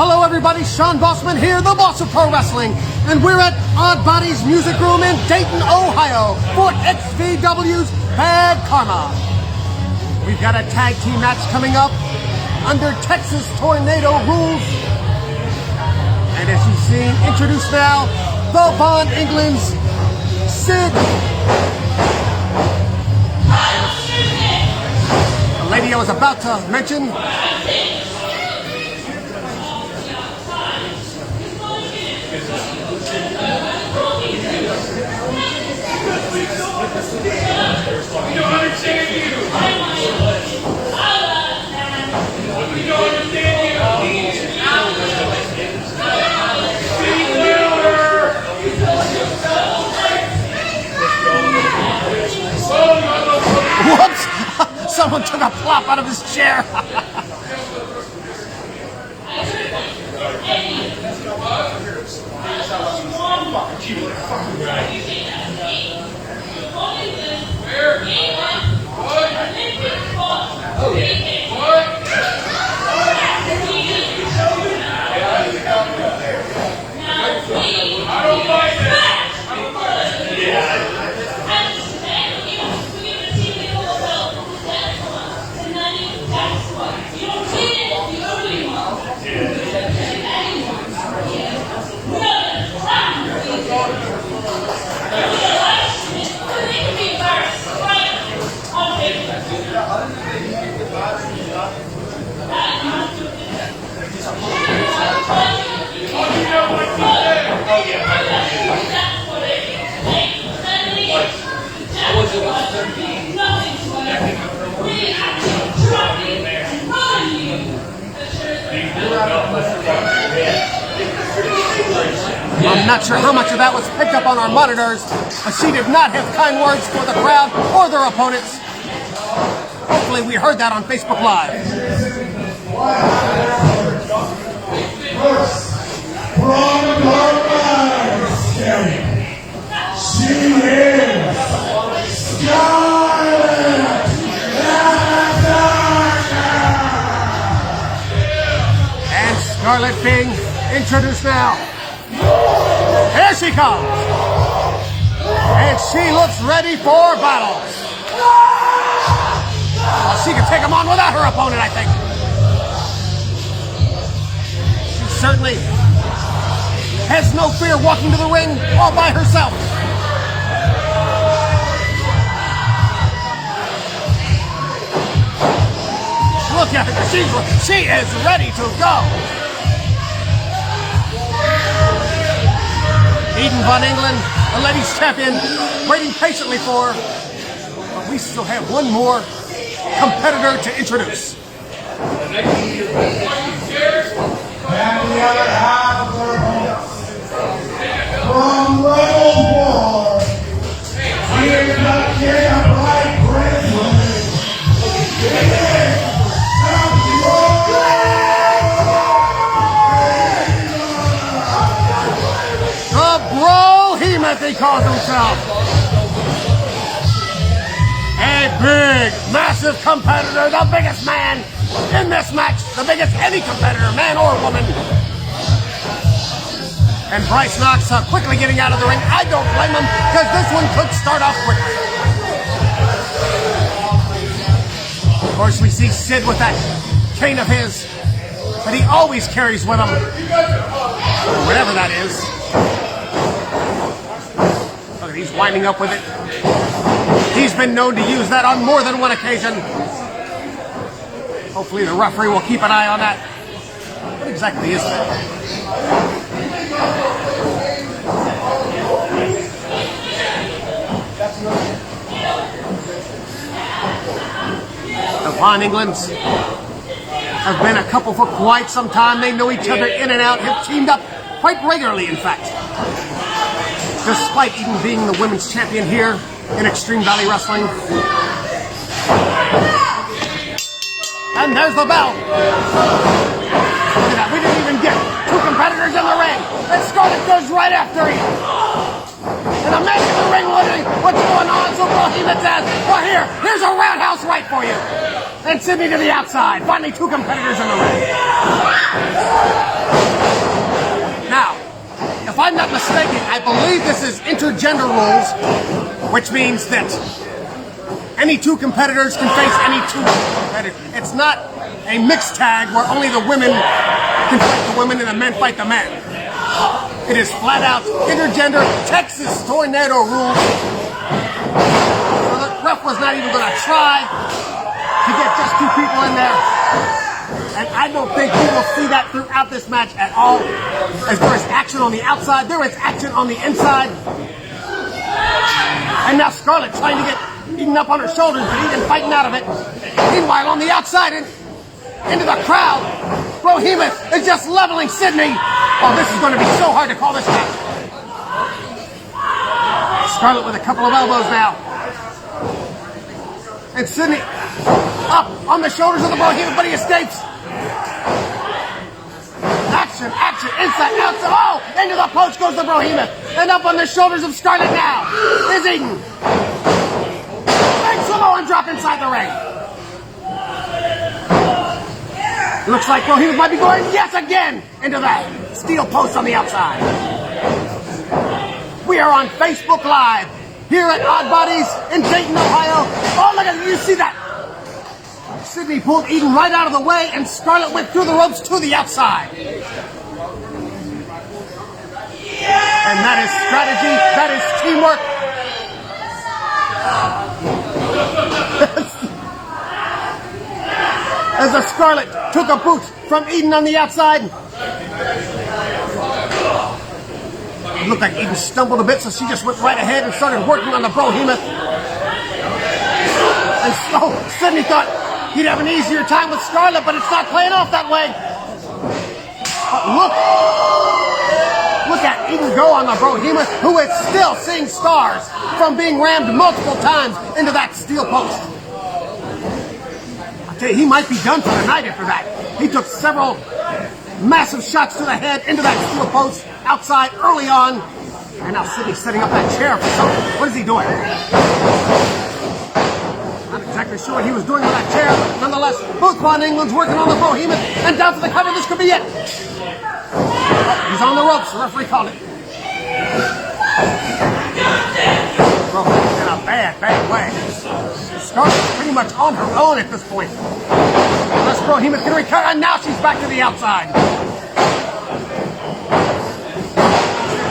Hello everybody, Sean Bossman here, the boss of pro wrestling, and we're at Odd Bodies Music Room in Dayton, Ohio for XVW's Bad Karma. We've got a tag team match coming up under Texas Tornado rules. And as you've seen, introduced now, the Von England's Sid. The lady I was about to mention. We don't understand you. We don't understand you. Speak louder. Whoops! Someone took a plop out of his chair. I'm not sure how much of that was picked up on our monitors, but she did not have kind words for the crowd or their opponents. Hopefully we heard that on Facebook Live. From the she is Scarlet and Scarlet being introduced now. Here she comes. And she looks ready for battle. Well, she can take him on without her opponent, I think. She certainly has no fear walking to the ring all by herself. Look at her. She is ready to go. Eden Von England, the ladies champion, waiting patiently for her. But we still have one more competitor to introduce. and the other half of her opponent. From Rebel War, he is the king of Black Bridgeland. The Bro-Hemoth, he calls himself. A big, massive competitor, the biggest man in this match, the biggest any competitor, man or woman. And Bryce Knox quickly getting out of the ring. I don't blame him, because this one could start off quickly. Of course, we see Sid with that cane of his that he always carries with him, whatever that is. Look at, he's winding up with it. He's been known to use that on more than one occasion. Hopefully the referee will keep an eye on that. What exactly is that? The Von Englands have been a couple for quite some time. They know each other in and out, have teamed up quite regularly, in fact. Despite Eden being the women's champion here in Extreme Valley Wrestling. And there's the bell. Look at that, we didn't even get two competitors in the ring. And Scarlet goes right after him. And a man in the ring wondering what's going on, so Bro-Hemoth says, well, here's a roundhouse right for you. And Sydney to the outside. Finally, two competitors in the ring. mistaken, I believe this is intergender rules, which means that any two competitors can face any two competitors. It's not a mixed tag where only the women can fight the women and the men fight the men. It is flat out intergender Texas tornado rules. So the ref was not even going to try to get just two people in there. And I don't think you will see that throughout this match at all. As there is action on the outside, there is action on the inside. And now Scarlett trying to get Eden up on her shoulders, but Eden fighting out of it. Meanwhile, on the outside and into the crowd, Behemoth is just leveling Sydney. Oh, this is going to be so hard to call this match. Scarlett with a couple of elbows now. And Sydney up on the shoulders of the Behemoth, but he escapes. Action, inside, outside. Oh, into the post goes the Behemoth. And up on the shoulders of Scarlett now is Eden. Big Samoan drop inside the ring. Looks like Behemoth might be going, yes, again, into that steel post on the outside. We are on Facebook Live here at Odd Bodies in Dayton, Ohio. Oh, look at it, you see that? Sydney pulled Eden right out of the way, and Scarlett went through the ropes to the outside. And that is strategy, that is teamwork. As the Scarlett took a boot from Eden on the outside. It looked like Eden stumbled a bit, so she just went right ahead and started working on the Behemoth. And so Sydney thought he'd have an easier time with Scarlett, but it's not playing off that way. But look at Eden go on the Behemoth, who is still seeing scars from being rammed multiple times into that steel post. I tell you, he might be done for the night after that. He took several massive shots to the head into that steel post outside early on. And now Sydney's setting up that chair for something. What is he doing? Not exactly sure what he was doing with that chair, but nonetheless, both Von England's working on the Behemoth, and down to the cover, this could be it. Oh, he's on the ropes, the referee called it. Behemoth in a bad way. Scarlett's pretty much on her own at this point. Unless Behemoth can recover, and now she's back to the outside.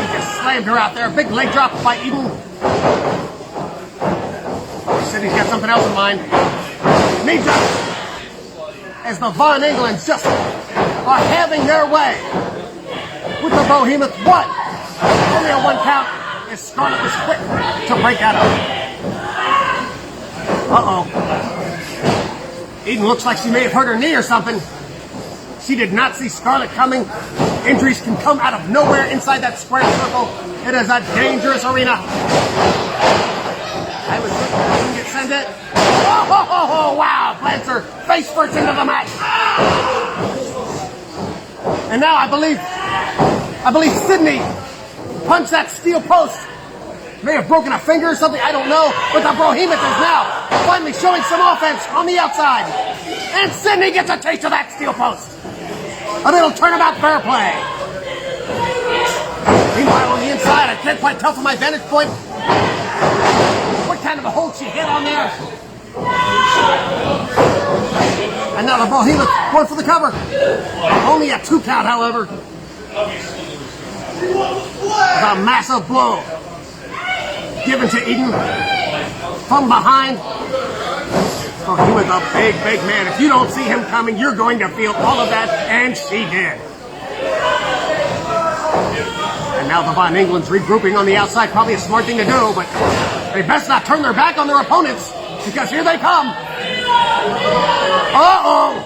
He just slammed her out there. Big leg drop by Eden. Sydney's got something else in mind. Knee drop. As the Von Englands just are having their way with the Behemoth. One. Only a one count. As Scarlett was quick to break out of it. Uh-oh. Eden looks like she may have hurt her knee or something. She did not see Scarlett coming. Injuries can come out of nowhere inside that square circle. It is a dangerous arena. I was looking to send it. Oh, wow. Plants her face first into the match. And now I believe Sydney punched that steel post. May have broken a finger or something, I don't know. But the Behemoth is now finally showing some offense on the outside. And Sydney gets a taste of that steel post. A little turnabout fair play. Meanwhile, on the inside, I can't quite tell from my vantage point what kind of a hold she hit on there. And now the Behemoth going for the cover. Only a 2 count, however. The massive blow given to Eden from behind. Oh, he was a big man. If you don't see him coming, you're going to feel all of that, and she did. And now the Von England's regrouping on the outside. Probably a smart thing to do, but they best not turn their back on their opponents, because here they come. Uh-oh!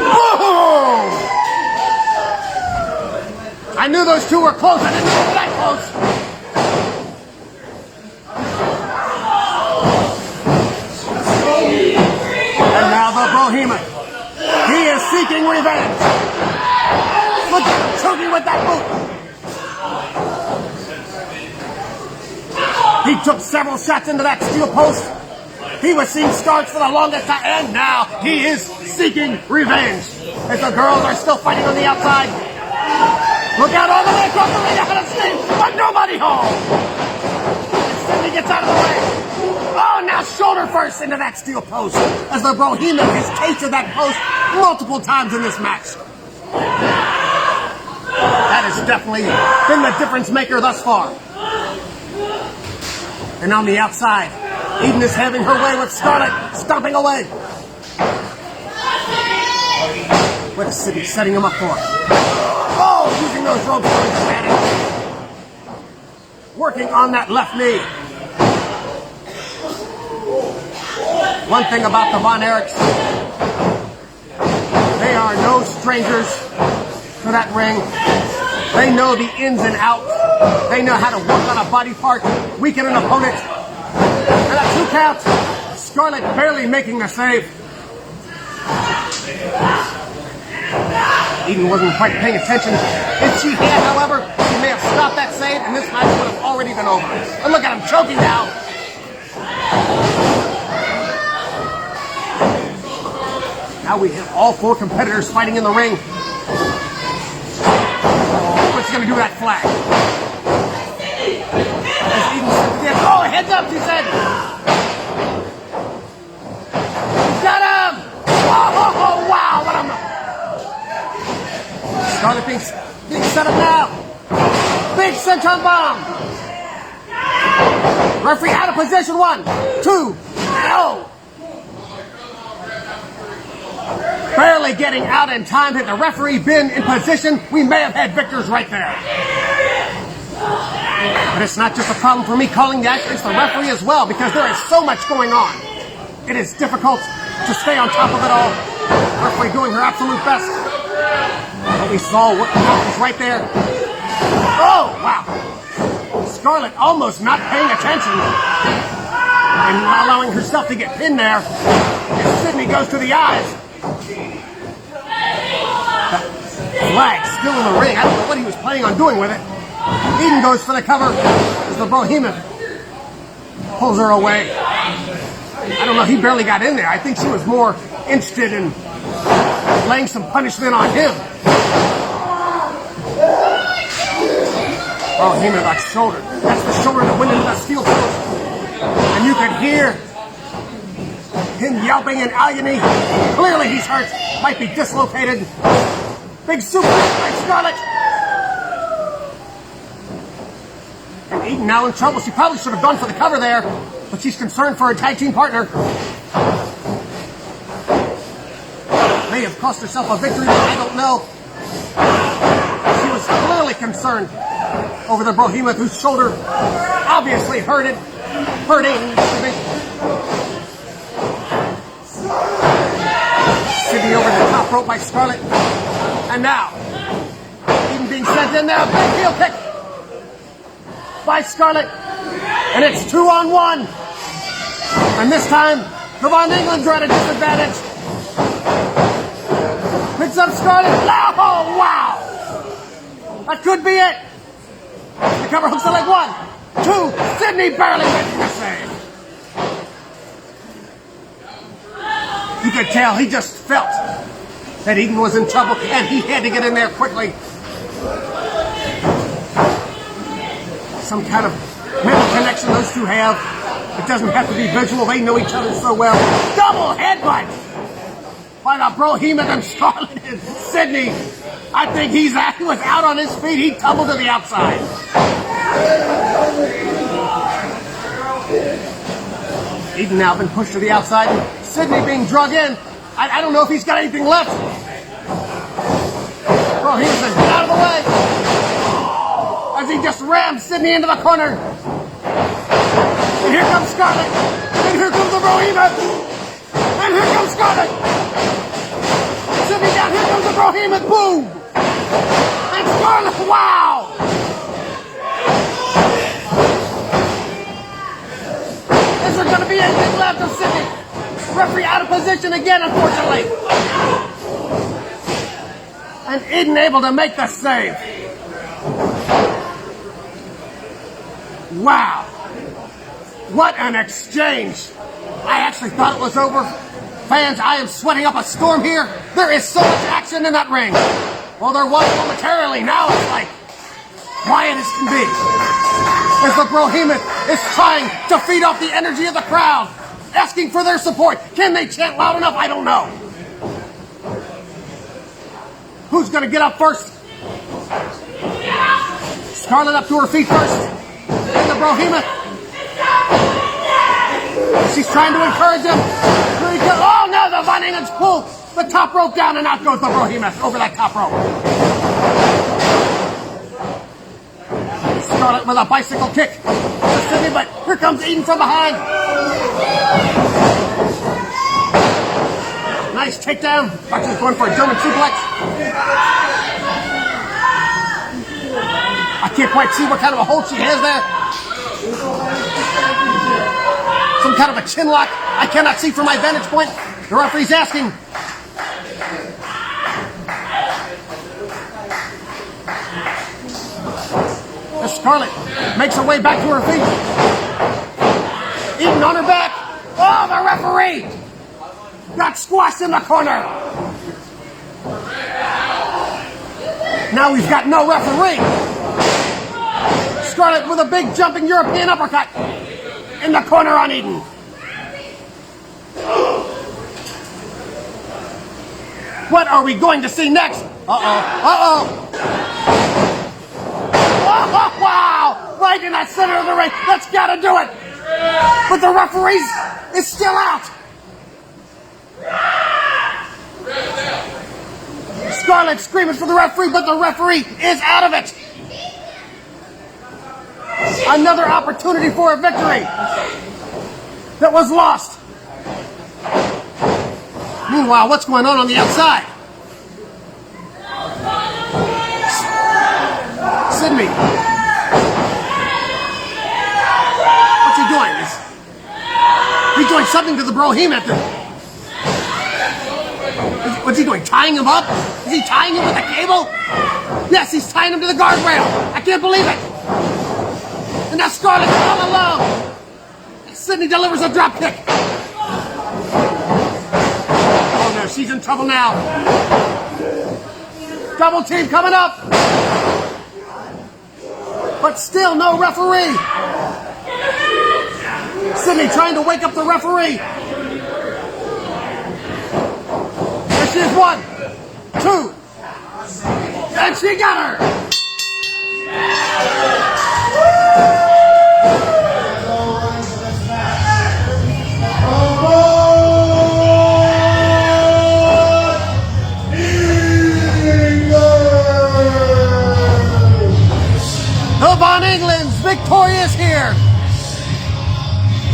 Whoa! I knew those two were close. I didn't know they were that close. And now the Behemoth. He is seeking revenge. Look at him choking with that boot. He took several shots into that steel post. He was seeing scars for the longest time, and now he is seeking revenge. As the girls are still fighting on the outside. Look out all the way across the ring ahead of Steve, but nobody home. And Sydney gets out of the way. Oh, now shoulder first into that steel post as the Bohemian has tasted that post multiple times in this match. That has definitely been the difference maker thus far. And on the outside, Eden is having her way with Scarlett stomping away. What is Sydney setting him up for? Oh, using those ropes for his advantage. Working on that left knee. One thing about the Von Erichs, they are no strangers to that ring. They know the ins and outs. They know how to work on a body part, weaken an opponent. And a 2 count, Scarlett barely making the save. Eden wasn't quite paying attention. If she had, however, she may have stopped that save and this match would have already been over. And look at him choking now. Now we have all 4 competitors fighting in the ring. What's going to do with that flag? As Eden said, oh, heads up, she said. Got him! Oh, wow, what a... Scarlett being set up now. Big senton bomb. Referee out of position. 1, 2, no. Barely getting out in time. Had the referee been in position, we may have had victors right there. But it's not just a problem for me calling the action, it's the referee as well, because there is so much going on. It is difficult to stay on top of it all. The referee doing her absolute best. But we saw what was right there. Oh, wow. Scarlett almost not paying attention and allowing herself to get pinned there. As Sydney goes to the eyes. The flag still in the ring. I don't know what he was planning on doing with it. Eden goes for the cover as the Bohemian pulls her away. I don't know, he barely got in there. I think she was more interested in laying some punishment on him. Bohemian got shoulder. That's the shoulder that went into the steel post. And you could hear him yelping in agony. Clearly he's hurt. Might be dislocated. Big super by Scarlett. And Eden now in trouble. She probably should have gone for the cover there, but she's concerned for her tag team partner. May have cost herself a victory, but I don't know. She was clearly concerned over the Bohemian, whose shoulder obviously hurting. Sydney over the top rope by Scarlett. And now, Eden being sent in there. Big heel kick by Scarlett. And it's 2-on-1. And this time, the Von Englands are at a disadvantage. Picks up Scarlett. Oh, wow. That could be it. The cover hooks the leg. 1, 2. Sydney barely making the save. You could tell he just felt that Eden was in trouble and he had to get in there quickly. Some kind of mental connection those two have. It doesn't have to be visual. They know each other so well. Double headbutt by the Bohemian and Scarlett and Sydney. I think he was out on his feet. He tumbled to the outside. Eden now been pushed to the outside. Sydney being drug in. I don't know if he's got anything left. Bohemian says, get out of the way. As he just rammed Sydney into the corner. And here comes Scarlett. And here comes the Bohemian. And here comes Scarlett. Sydney down. Here comes the Bohemian. Boom. And Scarlett. Wow. Is there going to be anything left of Sydney? Referee out of position again, unfortunately. And Eden able to make the save. Wow. What an exchange. I actually thought it was over. Fans, I am sweating up a storm here. There is so much action in that ring. Well, there was momentarily. Now it's like quiet as can be. As the Behemoth is trying to feed off the energy of the crowd, asking for their support. Can they chant loud enough? I don't know. Who's going to get up first? Scarlet up to her feet first. And the Behemoth. She's trying to encourage him. Oh no, the Von Englands pull the top rope down and out goes the Behemoth over that top rope. Scarlet with a bicycle kick. But here comes Eden from behind. Nice takedown. She's going for a German suplex. I can't quite see what kind of a hold she has there. Some kind of a chin lock. I cannot see from my vantage point. The referee's asking. As Scarlet makes her way back to her feet. Eden on her back. Oh, the referee got squashed in the corner. Now we've got no referee. Scarlet with a big jumping European uppercut in the corner on Eden. What are we going to see next? Oh, wow! Right in that center of the ring. That's got to do it. But the referee is still out. Scarlet screaming for the referee, but the referee is out of it. Another opportunity for a victory that was lost. Meanwhile, what's going on the outside? Sydney. What's he doing? He's doing something to the Behemoth. What's he doing? Tying him up? Is he tying him with a cable? Yes, he's tying him to the guardrail. I can't believe it. And now Scarlett's all alone. Sydney delivers a drop kick. Oh no, she's in trouble now. Double team coming up. But still no referee. Sydney trying to wake up the referee. There she is, 1, 2. And she got her. The Von Englands victorious here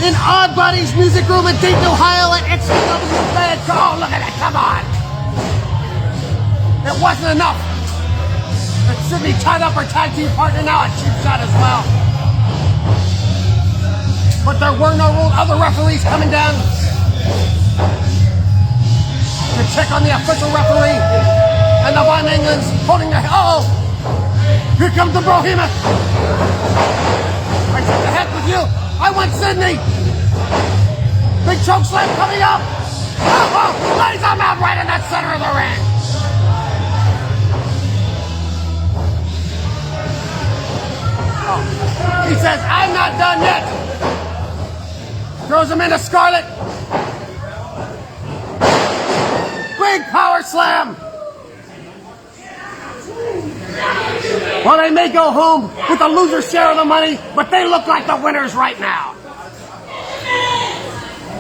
in Odd Body's music room in Dayton, Ohio at XVW Bad. Oh, look at it, come on. It wasn't enough. But Sydney tied up her tag team partner, now a cheap shot as well. But there were no rules. Other referees coming down to check on the official referee. And the Von Englands holding their... Uh-oh! Here comes the Behemoth. I said, the heck with you. I want Sydney. Big choke slam coming up. Oh, lays him out right in that center of the ring. Oh. He says, I'm not done yet. Throws him into Scarlet. Big power slam. Well, they may go home with the loser's share of the money, but they look like the winners right now.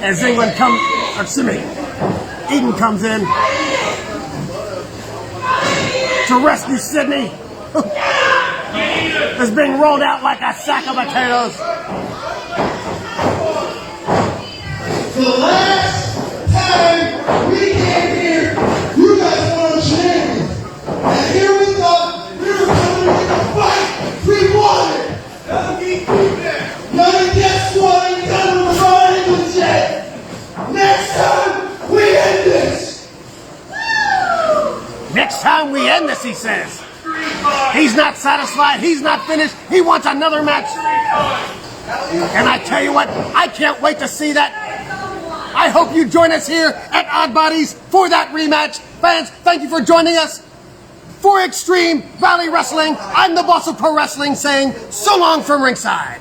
As Eden comes in to rescue Sydney, is being rolled out like a sack of potatoes. The last time we came here, you guys won a champion. And here we go. We were coming to get a fight. We won it. None of guess what? You got to run with yet. Next time we end this. Next time we end this, he says. He's not satisfied. He's not finished. He wants another match. And I tell you what, I can't wait to see that. I hope you join us here at Odd Bodies for that rematch. Fans, thank you for joining us. For Extreme Valley Wrestling, I'm the boss of pro wrestling saying so long from ringside.